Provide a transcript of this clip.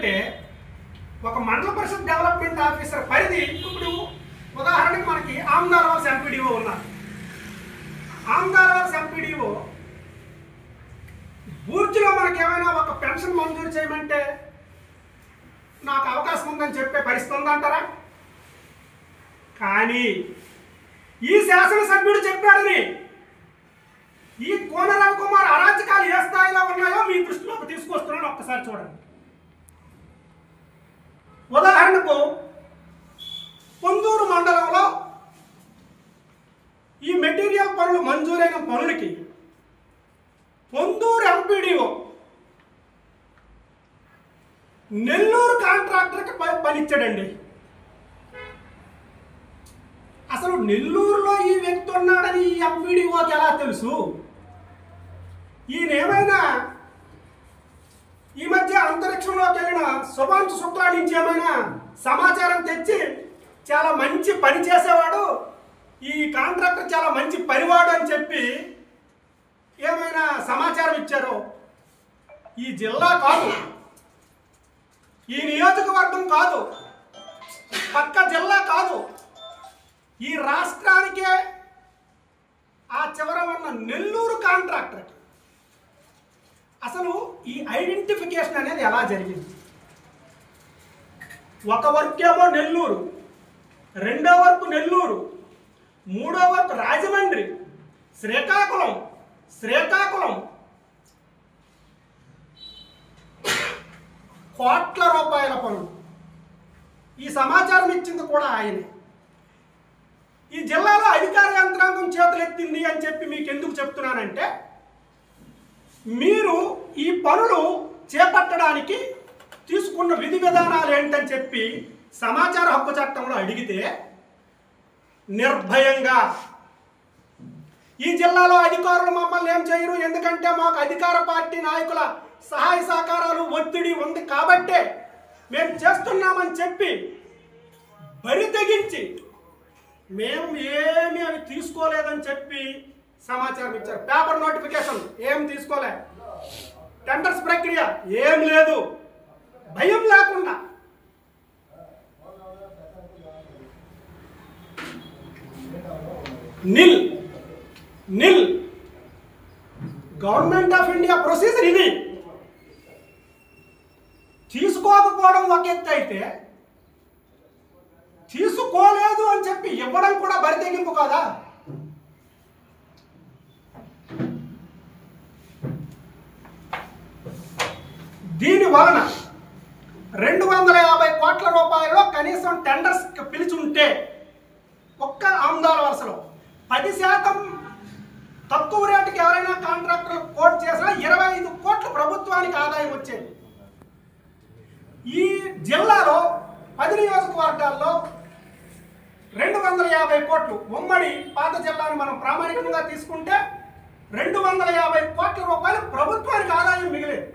ఏంటంటే ఒక మండల పరిషత్ డెవలప్మెంట్ ఆఫీసర్ పరిధి ఇప్పుడు ఉదాహరణకి మనకి ఆమ్దాలవలస ఎంపీడీఓ ఉన్నారు. ఆమ్దాలవలస ఎంపీడీఓ బూర్జులో మనకి ఏమైనా ఒక పెన్షన్ మంజూరు చేయమంటే నాకు అవకాశం ఉందని చెప్పే పరిస్థితి ఉందంటారా? కానీ ఈ శాసనసభ్యుడు చెప్పాడని ఈ కోన రవికుమార్ అరాచకాలు ఏ స్థాయిలో ఉన్నాయో మీ దృష్టిలోకి తీసుకొస్తున్నాను, ఒక్కసారి చూడండి. ఉదాహరణకు పొందూరు మండలంలో ఈ మెటీరియల్ పనులు మంజూరైన పనులకి పొందూరు ఎంపీడీఓ నెల్లూరు కాంట్రాక్టర్కి పనిచ్చాడండి. అసలు నెల్లూరులో ఈ వ్యక్తి ఉన్నాడని ఈ ఎంపీడీఓకి ఎలా తెలుసు? ఈయనేమైనా ఈ మధ్య అంతరిక్షంలోకి వెళ్ళిన శుభాంశు శుక్లా నుంచి ఏమైనా సమాచారం తెచ్చి చాలా మంచి పని చేసేవాడు, ఈ కాంట్రాక్టర్ చాలా మంచి పనివాడు అని చెప్పి ఏమైనా సమాచారం ఇచ్చారో? ఈ జిల్లా కాదు, ఈ నియోజకవర్గం కాదు, పక్క జిల్లా కాదు, ఈ రాష్ట్రానికే ఆ చివర ఉన్న నెల్లూరు కాంట్రాక్టర్కి అసలు ఈ ఐడెంటిఫికేషన్ అనేది ఎలా జరిగింది? ఒక వర్క్ ఏమో నెల్లూరు, రెండో వర్క్ నెల్లూరు, మూడో వర్క్ రాజమండ్రి, శ్రీకాకుళం కోట్ల రూపాయల పనులు. ఈ సమాచారం ఇచ్చింది కూడా ఆయనే. ఈ జిల్లాలో అధికార యంత్రాంగం చేతులెత్తింది అని చెప్పి మీకు ఎందుకు చెప్తున్నానంటే, మీరు ఈ పనులు చేపట్టడానికి తీసుకున్న విధి విధానాలు ఏంటని చెప్పి సమాచార హక్కు చట్టంలో అడిగితే నిర్భయంగా ఈ జిల్లాలో అధికారులు మమ్మల్ని ఏం చేయరు, ఎందుకంటే మాకు అధికార పార్టీ నాయకుల సహాయ సహకారాలు ఒత్తిడి ఉంది కాబట్టే మేము చేస్తున్నామని చెప్పి బరి తెగించి మేము ఏమి అవి తీసుకోలేదని చెప్పి సమాచారం ఇచ్చారు. పేపర్ నోటిఫికేషన్ ఏం తీసుకోలే, టెండర్స్ ప్రక్రియ ఏం లేదు, భయం లేకుండా నిల్ గవర్నమెంట్ ఆఫ్ ఇండియా ప్రొసీజర్ ఇది. తీసుకోకపోవడం ఒక ఎత్తు అయితే, తీసుకోలేదు అని చెప్పి ఇవ్వడం కూడా బరితెగింపు కాదా? దీని వలన 250 కోట్ల రూపాయల్లో కనీసం టెండర్స్ పిలిచి ఉంటే ఒక్క ఆమ్దాలవలసలో 10% తక్కువ రేటుకి ఎవరైనా కాంట్రాక్టర్లు కోట్ చేసినా 25 కోట్ల ప్రభుత్వానికి ఆదాయం వచ్చేది. ఈ జిల్లాలో 10 నియోజకవర్గాల్లో 250 కోట్లు, ఉమ్మడి పాత జిల్లాను మనం ప్రామాణికంగా తీసుకుంటే 250 కోట్ల రూపాయలు ప్రభుత్వానికి ఆదాయం మిగిలేదు.